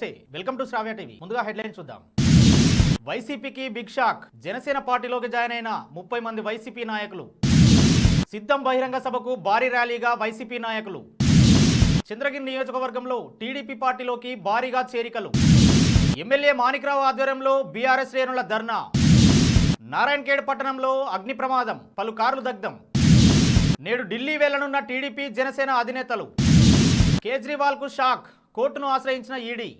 నమస్తే, welcome to Sravya TV. ముందుగా headline చూద్దాం. వైసీపీకి బిగ్ షాక్. జనసేన పార్టీలోకి జాయిన్ అయిన 30 మంది వైసీపీ నాయకులు. సిద్ధం బహిరంగ సభకు భారీ ర్యాలీగా వైసీపీ నాయకులు. చంద్రగిరి నియోజకవర్గంలో టీడీపీ పార్టీలోకి భారీగా చేరికలు. ఎమ్మెల్యే మాణిక్రావు ఆధ్వర్యంలో బీఆర్ఎస్ శ్రేణుల ధర్నా. నారాయణఖేడ్ పట్టణంలో అగ్ని ప్రమాదం, పలు కార్లు దగ్ధం. నేడు ఢిల్లీ వెళ్లనున్న టీడీపీ జనసేన అధినేతలు. కేజ్రీవాల్ కు షాక్, కోర్టును ఆశ్రయించిన ఈడీ.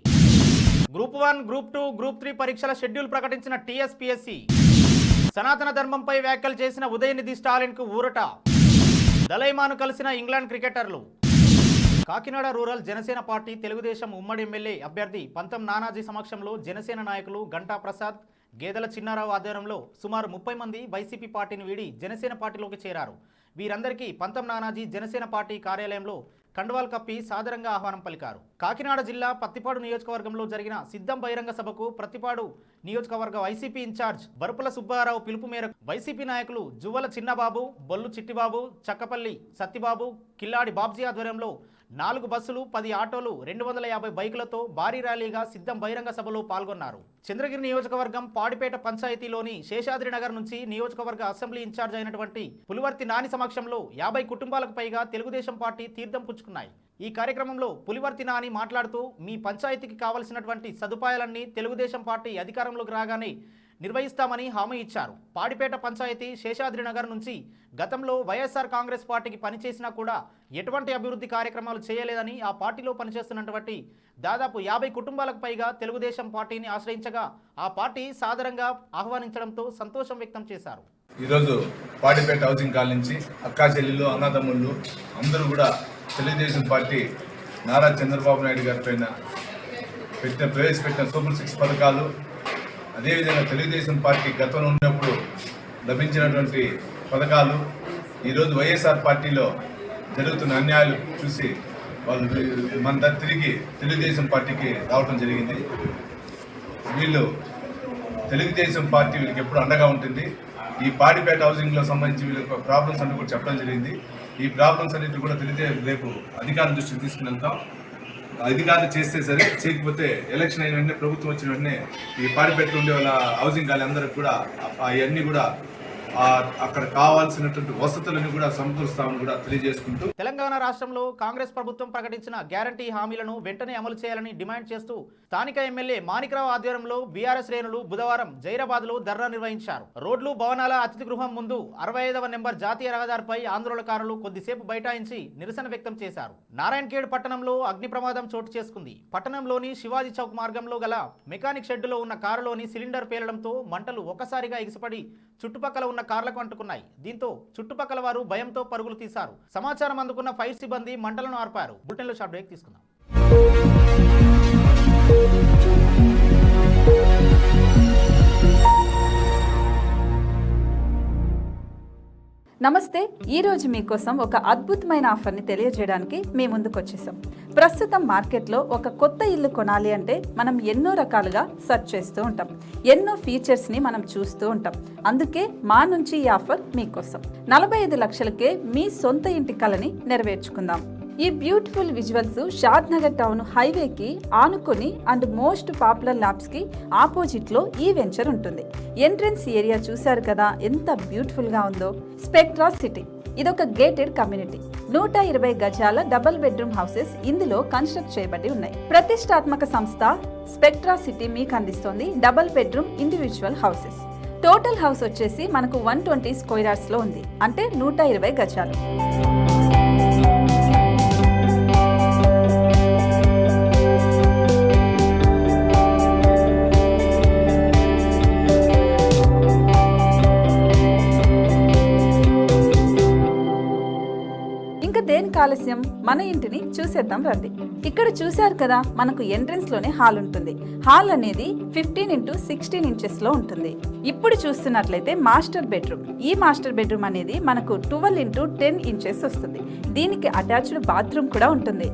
గ్రూప్ 1, గ్రూప్ 2, గ్రూప్ 3 పరీక్షల షెడ్యూల్ ప్రకటించిన టీఎస్పీఎస్సీ. సనాతన ధర్మంపై వ్యాఖ్యలు చేసిన ఉదయనిధి స్టాలిన్ కు ఊరట. దలైమాను కలిసిన ఇంగ్లాండ్ క్రికెటర్లు. కాకినాడ రూరల్ జనసేన పార్టీ తెలుగుదేశం ఉమ్మడి ఎమ్మెల్యే అభ్యర్థి పంతం నానాజీ సమక్షంలో జనసేన నాయకులు గంటా ప్రసాద్, గేదెల చిన్నారావు ఆధ్వర్యంలో సుమారు 30 మంది వైసీపీ పార్టీని వీడి జనసేన పార్టీలోకి చేరారు. వీరందరికీ పంతం నానాజీ జనసేన పార్టీ కార్యాలయంలో కండువాలు కప్పి సాదరంగా ఆహ్వానం పలికారు. కాకినాడ జిల్లా పత్తిపాడు నియోజకవర్గంలో జరిగిన సిద్ధం బహిరంగ సభకు ప్రతిపాడు నియోజకవర్గ వైసీపీ ఇన్ఛార్జ్ బరుపుల సుబ్బారావు పిలుపు మేరకు వైసీపీ నాయకులు జువ్వల చిన్నబాబు, బొల్లు చిట్టిబాబు, చక్కపల్లి సత్తిబాబు, కిల్లాడి బాబ్జీ ఆధ్వర్యంలో 4 బస్సులు, 10 ఆటోలు, 250 బైకులతో భారీ ర్యాలీగా సిద్ధం బహిరంగ సభలో పాల్గొన్నారు. చంద్రగిరి నియోజకవర్గం పాడిపేట పంచాయతీలోని శేషాద్రి నగర్ నుంచి నియోజకవర్గ అసెంబ్లీ ఇన్ఛార్జ్ అయినటువంటి పులివర్తి నాని సమక్షంలో 50 కుటుంబాలకు పైగా తెలుగుదేశం పార్టీ తీర్థం పుచ్చుకున్నాయి. ఈ కార్యక్రమంలో పులివర్తి నాని మాట్లాడుతూ, మీ పంచాయతీకి కావలసినటువంటి సదుపాయాలన్నీ తెలుగుదేశం పార్టీ అధికారంలోకి రాగానే నిర్వహిస్తామని హామీ ఇచ్చారు. పాడిపేట పంచాయతీ శేషాద్రి నగర్ నుంచి గతంలో వైఎస్ఆర్ కాంగ్రెస్ పార్టీకి పనిచేసినా కూడా ఎటువంటి అభివృద్ధి కార్యక్రమాలు చేయలేదని ఆ పార్టీలో పనిచేస్తున్నటువంటి దాదాపు 50 కుటుంబాలకు పైగా తెలుగుదేశం పార్టీని ఆశ్రయించగా ఆ పార్టీ సాదరంగా ఆహ్వానించడంతో సంతోషం వ్యక్తం చేశారు. ఈరోజు పాడిపేట హౌసింగ్ కాలనీ నుంచి అక్కా చెల్లెళ్ళు, అన్నదమ్ముళ్ళు అందరూ కూడా తెలుగుదేశం పార్టీ నారా చంద్రబాబు నాయుడు గారి పైన ప్రవేశపెట్టిన సూపర్ 6 పథకాలు, అదేవిధంగా తెలుగుదేశం పార్టీ గతంలో ఉన్నప్పుడు లభించినటువంటి పథకాలు, ఈరోజు వైఎస్ఆర్ పార్టీలో జరుగుతున్న అన్యాయాలు చూసి వాళ్ళు మన తిరిగి తెలుగుదేశం పార్టీకి రావడం జరిగింది. వీళ్ళు తెలుగుదేశం పార్టీ వీళ్ళకి ఎప్పుడు అండగా ఉంటుంది. ఈ పాడిపేట హౌసింగ్లో సంబంధించి వీళ్ళకి ప్రాబ్లమ్స్ అన్ని కూడా చెప్పడం జరిగింది. ఈ ప్రాబ్లమ్స్ అన్నింటినీ కూడా రేపు అధికారుల దృష్టికి తీసుకుని వెళ్తాం. అధికారులు చేస్తే సరే, చేయకపోతే ఎలక్షన్ అయిన వెంటనే, ప్రభుత్వం వచ్చిన వెంటనే ఈ పాడిపేటలో ఉండే వాళ్ళ హౌసింగ్ కాలనీ అందరికి కూడా అవన్నీ కూడా అక్కడ కావాల్సినటువంటి వసతులను కూడా సమకూరుస్తామని కూడా తెలియజేసుకుంటూ, తెలంగాణ రాష్ట్రంలో కాంగ్రెస్ ప్రభుత్వం ప్రకటించిన గ్యారంటీ హామీలను వెంటనే అమలు చేయాలని డిమాండ్ చేస్తూ స్థానిక ఎమ్మెల్యే మాణిక్రావు ఆధ్వర్యంలో బీఆర్ఎస్ శ్రేణులు బుధవారం జైరాబాద్ లో ధర్నా నిర్వహించారు. రోడ్లు, భవనాల అతిథి గృహం ముందు 65వ నెంబర్ జాతీయ రహదారిపై ఆందోళనకారులు కొద్దిసేపు బైఠాయించి నిరసన వ్యక్తం చేశారు. నారాయణఖేడ్ పట్టణంలో అగ్ని ప్రమాదం చోటు చేసుకుంది. పట్టణంలోని శివాజీ చౌక్ మార్గంలో గల మెకానిక్ షెడ్డులో ఉన్న కారులోని సిలిండర్ పేలడంతో మంటలు ఒక్కసారిగా ఎగిసిపడి చుట్టుపక్కల ఉన్న కార్లకు అంటుకున్నాయి. దీంతో చుట్టుపక్కల వారు భయంతో పరుగులు తీశారు. సమాచారం అందుకున్న ఫైర్ సిబ్బంది మంటలను ఆర్పారు. బులెటిన్లో షార్ట్ బ్రేక్ తీసుకుందాం. నమస్తే, ఈరోజు మీకోసం ఒక అద్భుతమైన ఆఫర్ని తెలియజేయడానికి మీ ముందుకు వచ్చేసాం. ప్రస్తుతం మార్కెట్లో ఒక కొత్త ఇల్లు కొనాలి అంటే మనం ఎన్నో రకాలుగా సెర్చ్ చేస్తూ ఉంటాం, ఎన్నో ఫీచర్స్ని మనం చూస్తూ ఉంటాం. అందుకే మా నుంచి ఈ ఆఫర్ మీకోసం. 45 లక్షలకే మీ సొంత ఇంటి కలని నెరవేర్చుకుందాం. ఈ బ్యూటిఫుల్ విజువల్స్ షాద్ నగర్ టౌన్ హైవేకి ఆనుకొని అండ్ మోస్ట్ పాపులర్ ల్యాబ్స్కి ఆపోజిట్లో ఈ వెంచర్ ఉంటుంది. ఎంట్రన్స్ ఏరియా చూశారు కదా ఎంత బ్యూటిఫుల్గా ఉందో. స్పెక్ట్రా సిటీ ఇదొక గేటెడ్ కమ్యూనిటీ. 120 గజాల డబుల్ బెడ్రూమ్ హౌసెస్ ఇందులో కన్స్ట్రక్ట్ చేయబడి ఉన్నాయి. ప్రతిష్టాత్మక సంస్థ స్పెక్ట్రా సిటీ మీకు అందిస్తోంది double bedroom individual houses. Total house వచ్చేసి మనకు 120 స్క్వేర్ యార్డ్స్ లో ఉంది, అంటే 120 గజాలు. దేనికి ఆలస్యం, మన ఇంటిని చూసేద్దాం రండి. ఇక్కడ చూశారు కదా, మనకు ఎంట్రన్స్ లోనే హాల్ ఉంటుంది. హాల్ అనేది 15x16 ఇంచెస్ లో ఉంటుంది. ఇప్పుడు చూస్తున్నట్లయితే మాస్టర్ బెడ్రూమ్. ఈ మాస్టర్ బెడ్రూమ్ అనేది మనకు 12x10 ఇంచెస్ వస్తుంది. దీనికి అటాచ్డ్ బాత్రూమ్ కూడా ఉంటుంది.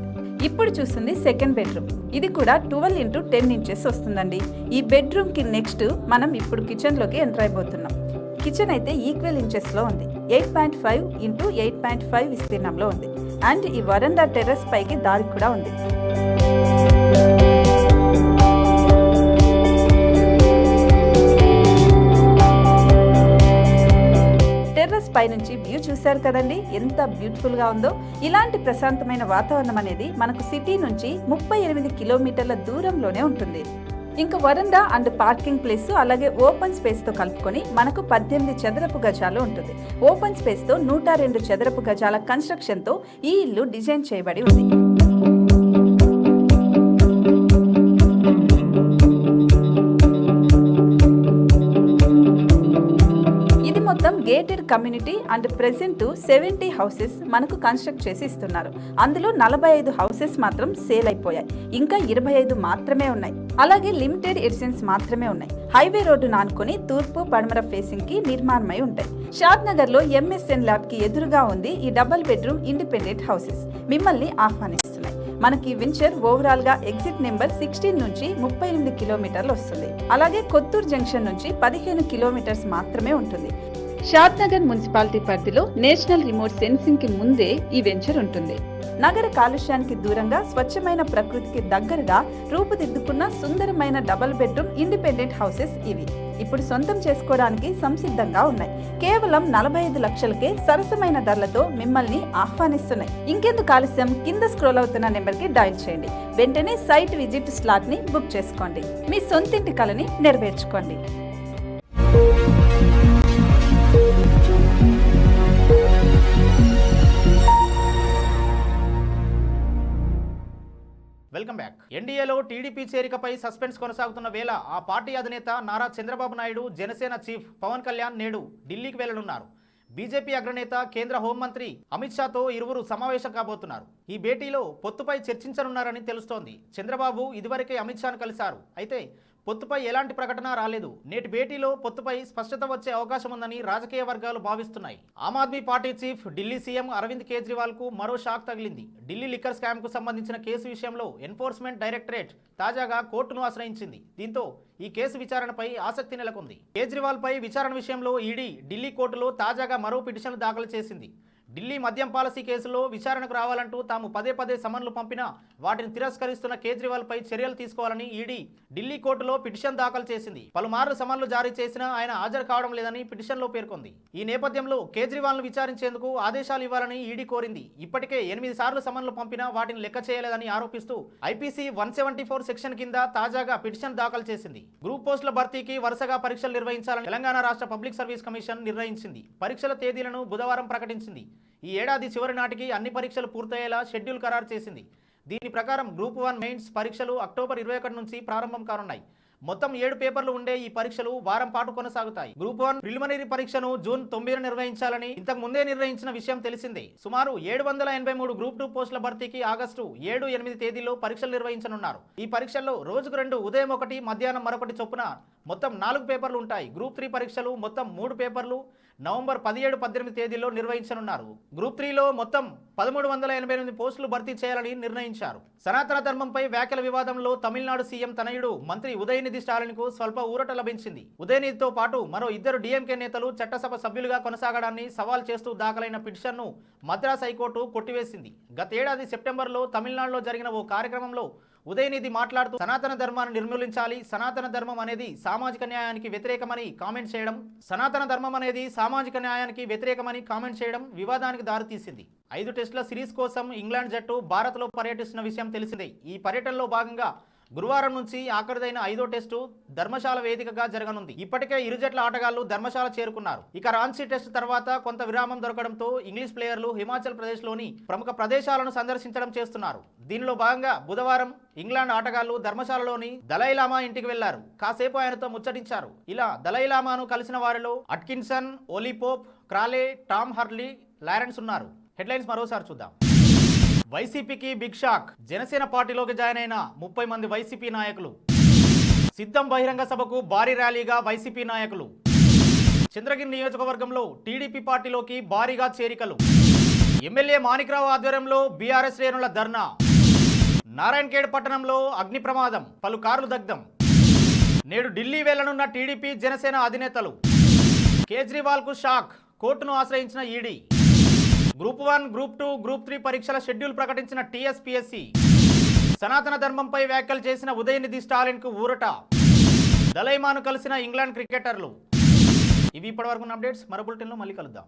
ఇప్పుడు చూస్తుంది సెకండ్ బెడ్రూమ్. ఇది కూడా 12x10 ఇంచెస్ వస్తుందండి. ఈ బెడ్రూమ్ కి నెక్స్ట్ మనం ఇప్పుడు కిచెన్ లోకి ఎంటర్ అయిపోతున్నాం. కిచెన్ అయితే ఈక్వల్ ఇంచెస్ లో ఉంది. 8.5 x 8.5 విస్తీర్ణంలో ఉంది. అండ్ ఈ వరండా టెర్రస్ పైకి దారి కూడా ఉంది. పైనుంచి వ్యూ చూశారు కదండి, ఎంత బ్యూటిఫుల్ గా ఉందో. ఇలాంటి ప్రశాంతమైన వాతావరణం అనేది మనకు సిటీ నుంచి 38 కిలోమీటర్ల దూరంలోనే ఉంటుంది. ఇంకా వరండా అండ్ పార్కింగ్ ప్లేస్ అలాగే ఓపెన్ స్పేస్ తో కలుపుకొని మనకు 18 చదరపు గజాలు ఉంటుంది. ఓపెన్ స్పేస్ తో 102 చదరపు గజాల కన్స్ట్రక్షన్ తో ఈ ఇల్లు డిజైన్ చేయబడి ఉంది. మొత్తం gated community and present 70 houses మనకు కన్స్ట్రక్ట్ చేసి ఇస్తున్నారు. అందులో 45 హౌసెస్ మాత్రం సేల్ అయిపోయాయి, ఇంకా 25 మాత్రమే ఉన్నాయి. అలాగే లిమిటెడ్ ఎడిషన్స్ మాత్రమే ఉన్నాయి. హైవే రోడ్డు నానుకొని తూర్పు పడమర ఫేసింగ్ కి నిర్మాణమై ఉంటాయి. షాద్ నగర్ లో ఎంఎస్ఎన్ ల్యాబ్ కి ఎదురుగా ఉంది ఈ డబుల్ బెడ్రూమ్ ఇండిపెండెంట్ హౌసెస్. మిమ్మల్ని ఆహ్వానిస్తున్నాయి. మనకి వెంచర్ ఓవరాల్ గా ఎగ్జిట్ నెంబర్ 16 నుంచి 38 కిలోమీటర్లు వస్తుంది. అలాగే కొత్తూరు జంక్షన్ నుంచి 15 కిలోమీటర్స్ మాత్రమే ఉంటుంది. షాద్ నగర్ మున్సిపాలిటీ పరిధిలో నేషనల్ రిమోట్ సెన్సింగ్ కి ముందే ఈ వెంచర్ ఉంటుంది. నగర కాలుష్యానికి దూరంగా స్వచ్ఛమైన ప్రకృతికి దగ్గరగా రూపుదిద్దుకున్న సుందరమైన డబుల్ బెడ్రూమ్ ఇండిపెండెంట్ హౌసెస్ ఇవి. ఇప్పుడు సొంతం చేసుకోవడానికి సంసిద్ధంగా ఉన్నాయి. కేవలం 45 లక్షలకే సరసమైన ధరలతో మిమ్మల్ని ఆహ్వానిస్తున్నాయి. ఇంకెందుకు ఆలస్యం, కింద స్క్రోల్ అవుతున్న నెంబర్ కి డయల్ చేయండి. వెంటనే సైట్ విజిట్ స్లాట్ ని బుక్ చేసుకోండి. మీ సొంతింటి కలని నెరవేర్చుకోండి. Welcome back. ఎన్డీఏలో టీడీపీ చేరికపై సస్పెన్స్ కొనసాగుతున్న వేళ ఆ పార్టీ అధినేత నారా చంద్రబాబు నాయుడు, జనసేన చీఫ్ పవన్ కళ్యాణ్ నేడు ఢిల్లీకి వెళ్లనున్నారు. బీజేపీ అగ్రనేత కేంద్ర హోంమంత్రి అమిత్ షాతో ఇరువురు సమావేశం కాబోతున్నారు. ఈ భేటీలో పొత్తుపై చర్చించనున్నారని తెలుస్తోంది. చంద్రబాబు ఇదివరకే అమిత్ షాను కలిశారు. అయితే పొత్తుపై ఎలాంటి ప్రకటన రాలేదు. నేటి భేటీలో పొత్తుపై స్పష్టత వచ్చే అవకాశం ఉందని రాజకీయ వర్గాలు భావిస్తున్నాయి. Aam Aadmi party chief Delhi CM Arvind Kejriwal కు మరో షాక్ తగిలింది. ఢిల్లీ లిక్కర్ స్కామ్ కు సంబంధించిన కేసు విషయంలో ఎన్ఫోర్స్మెంట్ డైరెక్టరేట్ తాజాగా కోర్టును ఆశ్రయించింది. దీంతో ఈ కేసు విచారణపై ఆసక్తి నెలకొంది. కేజ్రీవాల్ పై విచారణ విషయంలో ఈడీ ఢిల్లీ కోర్టులో తాజాగా మరో పిటిషన్ దాఖలు చేసింది. ఢిల్లీ మద్యం పాలసీ కేసులో విచారణకు రావాలంటూ తాము పదే సమన్లు పంపినా వాటిని తిరస్కరిస్తున్న కేజ్రీవాల్ పై చర్యలు తీసుకోవాలని ఈడీ ఢిల్లీ కోర్టులో పిటిషన్ దాఖలు చేసింది. పలుమార్లు సమన్లు జారీ చేసినా ఆయన హాజరు కావడం లేదని పిటిషన్లో పేర్కొంది. ఈ నేపథ్యంలో కేజ్రీవాల్ను విచారించేందుకు ఆదేశాలు ఇవ్వాలని ఈడీ కోరింది. ఇప్పటికే 8 సార్లు సమన్లు పంపినా వాటిని లెక్క చేయలేదని ఆరోపిస్తూ ఐపీసీ 174 సెక్షన్ కింద తాజాగా పిటిషన్ దాఖలు చేసింది. గ్రూప్ పోస్టుల భర్తీకి వరుసగా పరీక్షలు నిర్వహించాలని తెలంగాణ రాష్ట్ర పబ్లిక్ సర్వీస్ కమిషన్ నిర్ణయించింది. పరీక్షల తేదీలను బుధవారం ప్రకటించింది. ఈ ఏడాది చివరి నాటికి అన్ని పరీక్షలు పూర్తయ్యేలా షెడ్యూల్ ఖరారు చేసింది. దీని ప్రకారం గ్రూప్ 1 మెయిన్స్ పరీక్షలు అక్టోబర్ 21 నుంచి ప్రారంభం కానున్నాయి. మొత్తం 7 పేపర్లు ఉండే ఈ పరీక్షలు వారం పాటు కొనసాగుతాయి. గ్రూప్ 1 ప్రిలిమినరీ పరీక్షను జూన్ 9న నిర్వహించాలని ఇంతకు ముందే నిర్ణయించిన విషయం తెలిసిందే. సుమారు 783 గ్రూప్ 2 పోస్టుల భర్తీకి ఆగస్టు 7, 8 తేదీల్లో పరీక్షలు నిర్వహించనున్నారు. ఈ పరీక్షల్లో రోజుకు 2, ఉదయం 1, మధ్యాహ్నం మరొకటి చొప్పున మొత్తం 4 పేపర్లు ఉంటాయి. గ్రూప్ 3 పరీక్షలు మొత్తం 3 పేపర్లు నవంబర్ 17, 18 తేదీల్లో నిర్వహించనున్నారు. గ్రూప్ 3లో మొత్తం 1388 పోస్టులు భర్తీ చేయాలని నిర్ణయించారు. సనాతన ధర్మంపై వ్యాఖ్యల వివాదంలో తమిళనాడు సీఎం తనయుడు మంత్రి ఉదయనిధి స్టాలిన్కు స్వల్ప ఊరట లభించింది. ఉదయనిధితో పాటు మరో 2 డీఎంకే నేతలు చట్టసభ సభ్యులుగా కొనసాగడాన్ని సవాల్ చేస్తూ దాఖలైన పిటిషన్ను మద్రాస్ హైకోర్టు కొట్టివేసింది. గతేడాది సెప్టెంబర్లో తమిళనాడులో జరిగిన ఓ కార్యక్రమంలో ఉదయనిధి మాట్లాడుతూ సనాతన ధర్మాన్ని నిర్మూలించాలి, సనాతన ధర్మం అనేది సామాజిక న్యాయానికి వ్యతిరేకమని కామెంట్ చేయడం వివాదానికి దారితీసింది. 5 టెస్టుల సిరీస్ కోసం ఇంగ్లాండ్ జట్టు భారత్లో పర్యటిస్తున్న విషయం తెలిసిందే. ఈ పర్యటనలో భాగంగా గురువారం నుంచి ఆఖరిదైన 5వ టెస్టు ధర్మశాల వేదికగా జరగనుంది. ఇప్పటికే ఇరు జట్ల ఆటగాళ్లు ధర్మశాల చేరుకున్నారు. ఇక రాంచీ టెస్ట్ తర్వాత కొంత విరామం దొరకడంతో ఇంగ్లీష్ ప్లేయర్లు హిమాచల్ ప్రదేశ్లోని ప్రముఖ ప్రదేశాలను సందర్శించడం చేస్తున్నారు. దీనిలో భాగంగా బుధవారం ఇంగ్లాండ్ ఆటగాళ్లు ధర్మశాలలోని దలైలామా ఇంటికి వెళ్లారు. కాసేపు ఆయనతో ముచ్చటించారు. ఇలా దలైలామాను కలిసిన వారిలో Atkinson, ఓలీపోప్, Crawley, Tom Harley, Lawrence ఉన్నారు. హెడ్లైన్స్ మరోసారి చూద్దాం. వైసీపీకి బిగ్ షాక్. జనసేన పార్టీలోకి జాయిన్ అయిన 30 మంది వైసీపీ నాయకులు. సిద్ధం బహిరంగ సభకు భారీ ర్యాలీగా వైసీపీ నాయకులు. చంద్రగిరి నియోజకవర్గంలో టీడీపీ పార్టీలోకి భారీగా చేరికలు. ఎమ్మెల్యే మాణిక్రావు ఆధ్వర్యంలో బీఆర్ఎస్ శ్రేణుల ధర్నా. నారాయణఖేడ్ పట్టణంలో అగ్ని ప్రమాదం, పలు కార్లు దగ్ధం. నేడు ఢిల్లీ వెళ్లనున్న టీడీపీ జనసేన అధినేతలు. కేజ్రీవాల్ కు షాక్, కోర్టును ఆశ్రయించిన ఈడీ. గ్రూప్ 1, గ్రూప్ 2, గ్రూప్ 3 పరీక్షల షెడ్యూల్ ప్రకటించిన టీఎస్పీఎస్సీ. సనాతన ధర్మంపై వ్యాఖ్యలు చేసిన ఉదయనిధి స్టాలిన్ కు ఊరట. దలైమాను కలిసిన ఇంగ్లాండ్ క్రికెటర్లు. ఇవి ఇప్పటివరకు అప్డేట్స్. మరో బులెటిన్లో మళ్ళీ కలుద్దాం.